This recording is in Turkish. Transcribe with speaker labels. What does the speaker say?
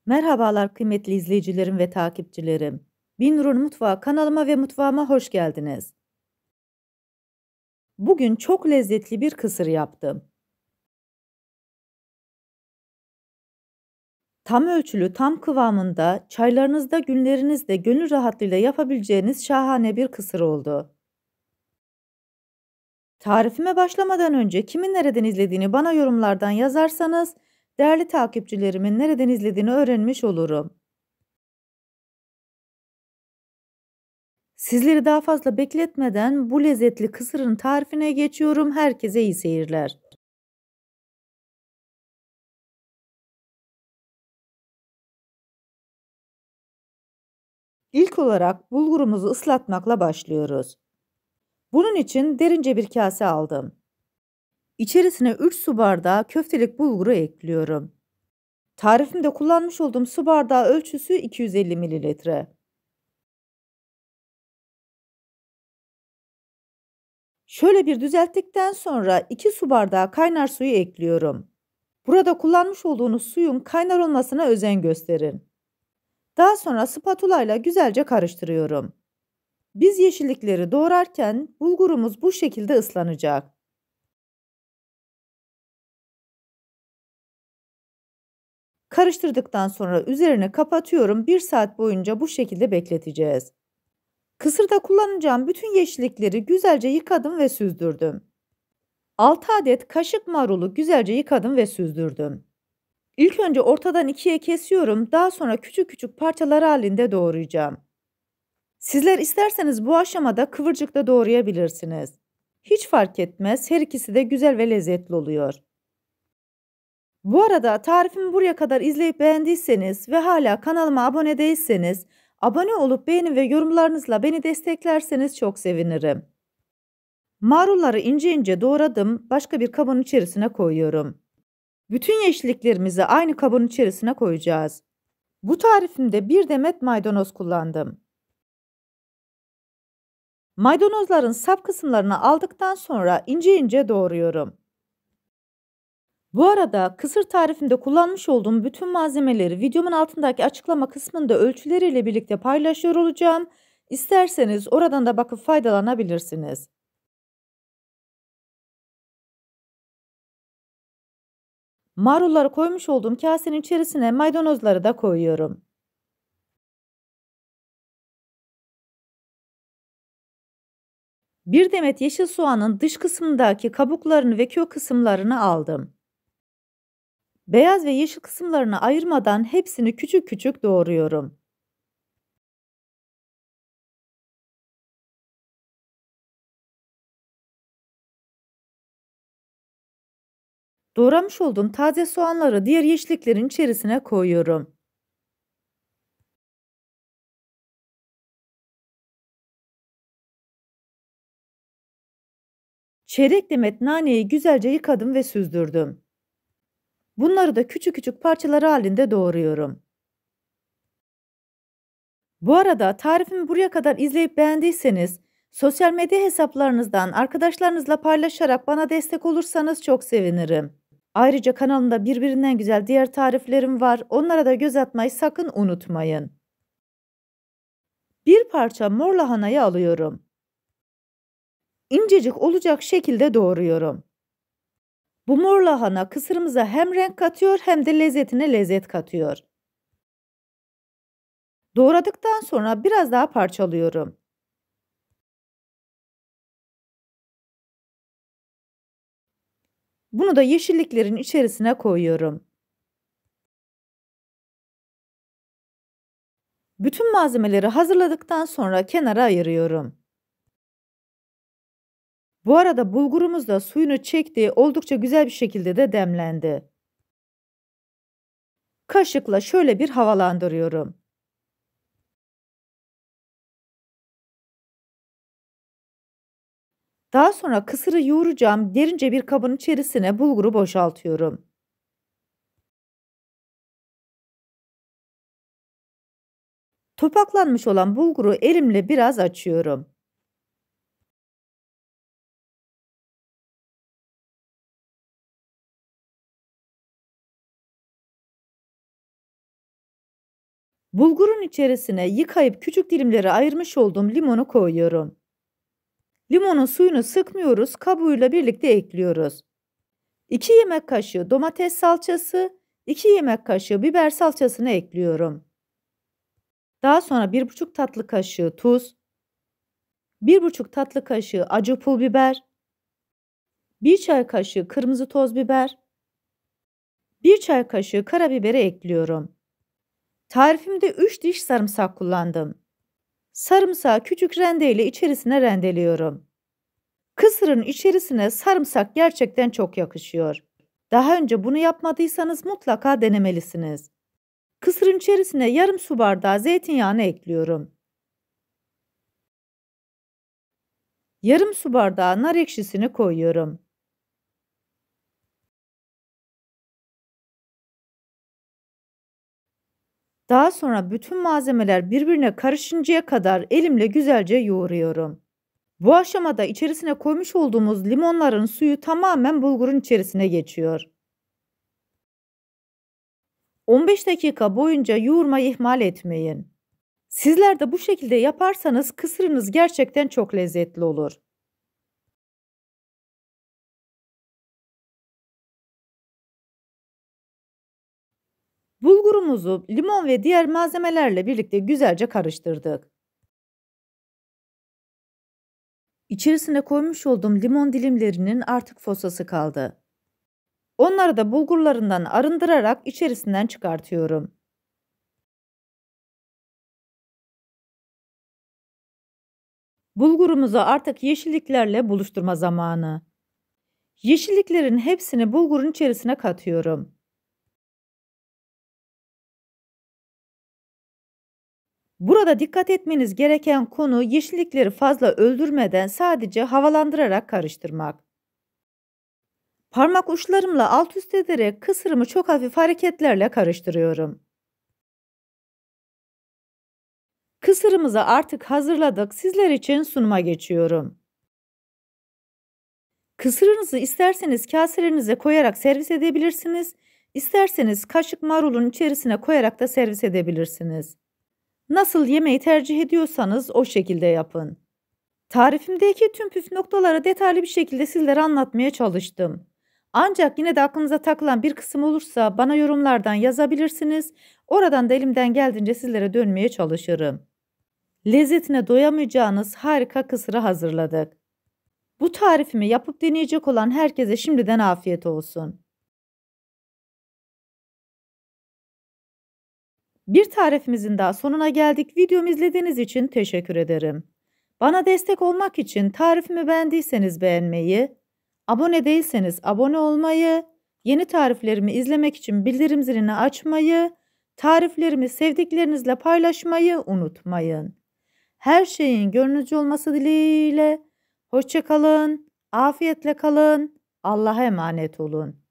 Speaker 1: Merhabalar kıymetli izleyicilerim ve takipçilerim. Binur'un Mutfağı kanalıma ve mutfağıma hoş geldiniz. Bugün çok lezzetli bir kısır yaptım. Tam ölçülü, tam kıvamında, çaylarınızda, günlerinizde gönül rahatlığıyla yapabileceğiniz şahane bir kısır oldu. Tarifime başlamadan önce kimin nereden izlediğini bana yorumlardan yazarsanız, değerli takipçilerimin nereden izlediğini öğrenmiş olurum. Sizleri daha fazla bekletmeden bu lezzetli kısırın tarifine geçiyorum. Herkese iyi seyirler. İlk olarak bulgurumuzu ıslatmakla başlıyoruz. Bunun için derince bir kase aldım. İçerisine 3 su bardağı köftelik bulguru ekliyorum. Tarifimde kullanmış olduğum su bardağı ölçüsü 250 mililitre. Şöyle bir düzelttikten sonra 2 su bardağı kaynar suyu ekliyorum. Burada kullanmış olduğunuz suyun kaynar olmasına özen gösterin. Daha sonra spatula ile güzelce karıştırıyorum. Biz yeşillikleri doğrarken bulgurumuz bu şekilde ıslanacak. Karıştırdıktan sonra üzerine kapatıyorum. 1 saat boyunca bu şekilde bekleteceğiz. Kısırda kullanacağım bütün yeşillikleri güzelce yıkadım ve süzdürdüm. 6 adet kaşık marulu güzelce yıkadım ve süzdürdüm. İlk önce ortadan ikiye kesiyorum. Daha sonra küçük küçük parçalar halinde doğrayacağım. Sizler isterseniz bu aşamada kıvırcık da doğrayabilirsiniz. Hiç fark etmez. Her ikisi de güzel ve lezzetli oluyor. Bu arada tarifimi buraya kadar izleyip beğendiyseniz ve hala kanalıma abone değilseniz, abone olup beğeni ve yorumlarınızla beni desteklerseniz çok sevinirim. Marulları ince ince doğradım, başka bir kabın içerisine koyuyorum. Bütün yeşilliklerimizi aynı kabın içerisine koyacağız. Bu tarifimde bir demet maydanoz kullandım. Maydanozların sap kısımlarını aldıktan sonra ince ince doğruyorum. Bu arada kısır tarifimde kullanmış olduğum bütün malzemeleri videomun altındaki açıklama kısmında ölçüleriyle birlikte paylaşıyor olacağım. İsterseniz oradan da bakıp faydalanabilirsiniz. Marulları koymuş olduğum kasenin içerisine maydanozları da koyuyorum. Bir demet yeşil soğanın dış kısmındaki kabuklarını ve kök kısımlarını aldım. Beyaz ve yeşil kısımlarını ayırmadan hepsini küçük küçük doğruyorum. Doğramış olduğum taze soğanları diğer yeşilliklerin içerisine koyuyorum. Çeyrek demet naneyi güzelce yıkadım ve süzdürdüm. Bunları da küçük küçük parçalar halinde doğruyorum. Bu arada tarifimi buraya kadar izleyip beğendiyseniz, sosyal medya hesaplarınızdan arkadaşlarınızla paylaşarak bana destek olursanız çok sevinirim. Ayrıca kanalımda birbirinden güzel diğer tariflerim var. Onlara da göz atmayı sakın unutmayın. Bir parça mor lahanayı alıyorum. İncecik olacak şekilde doğruyorum. Bu mor lahana kısırımıza hem renk katıyor hem de lezzetine lezzet katıyor. Doğradıktan sonra biraz daha parçalıyorum. Bunu da yeşilliklerin içerisine koyuyorum. Bütün malzemeleri hazırladıktan sonra kenara ayırıyorum. Bu arada bulgurumuz da suyunu çekti, oldukça güzel bir şekilde de demlendi. Kaşıkla şöyle bir havalandırıyorum. Daha sonra kısırı yoğuracağım derince bir kabın içerisine bulguru boşaltıyorum. Topaklanmış olan bulguru elimle biraz açıyorum. Bulgurun içerisine yıkayıp küçük dilimlere ayırmış olduğum limonu koyuyorum. Limonun suyunu sıkmıyoruz, kabuğuyla birlikte ekliyoruz. 2 yemek kaşığı domates salçası, 2 yemek kaşığı biber salçasını ekliyorum. Daha sonra 1,5 tatlı kaşığı tuz, 1,5 tatlı kaşığı acı pul biber, 1 çay kaşığı kırmızı toz biber, 1 çay kaşığı karabiberi ekliyorum. Tarifimde 3 diş sarımsak kullandım. Sarımsağı küçük rendeyle içerisine rendeliyorum. Kısırın içerisine sarımsak gerçekten çok yakışıyor. Daha önce bunu yapmadıysanız mutlaka denemelisiniz. Kısırın içerisine yarım su bardağı zeytinyağını ekliyorum. Yarım su bardağı nar ekşisini koyuyorum. Daha sonra bütün malzemeler birbirine karışıncaya kadar elimle güzelce yoğuruyorum. Bu aşamada içerisine koymuş olduğumuz limonların suyu tamamen bulgurun içerisine geçiyor. 15 dakika boyunca yoğurmayı ihmal etmeyin. Sizler de bu şekilde yaparsanız kısırınız gerçekten çok lezzetli olur. Bulgurumuzu limon ve diğer malzemelerle birlikte güzelce karıştırdık. İçerisine koymuş olduğum limon dilimlerinin artık fosası kaldı. Onları da bulgurlarından arındırarak içerisinden çıkartıyorum. Bulgurumuzu artık yeşilliklerle buluşturma zamanı. Yeşilliklerin hepsini bulgurun içerisine katıyorum. Burada dikkat etmeniz gereken konu yeşillikleri fazla öldürmeden sadece havalandırarak karıştırmak. Parmak uçlarımla alt üst ederek kısırımı çok hafif hareketlerle karıştırıyorum. Kısırımızı artık hazırladık. Sizler için sunuma geçiyorum. Kısırınızı isterseniz kaselerinize koyarak servis edebilirsiniz. İsterseniz kaşık marulun içerisine koyarak da servis edebilirsiniz. Nasıl yemeği tercih ediyorsanız o şekilde yapın. Tarifimdeki tüm püf noktaları detaylı bir şekilde sizlere anlatmaya çalıştım. Ancak yine de aklınıza takılan bir kısım olursa bana yorumlardan yazabilirsiniz. Oradan da elimden geldiğince sizlere dönmeye çalışırım. Lezzetine doyamayacağınız harika kısırı hazırladık. Bu tarifimi yapıp deneyecek olan herkese şimdiden afiyet olsun. Bir tarifimizin daha sonuna geldik. Videomu izlediğiniz için teşekkür ederim. Bana destek olmak için tarifimi beğendiyseniz beğenmeyi, abone değilseniz abone olmayı, yeni tariflerimi izlemek için bildirim zilini açmayı, tariflerimi sevdiklerinizle paylaşmayı unutmayın. Her şeyin gönlünüzce olması dileğiyle. Hoşça kalın, afiyetle kalın, Allah'a emanet olun.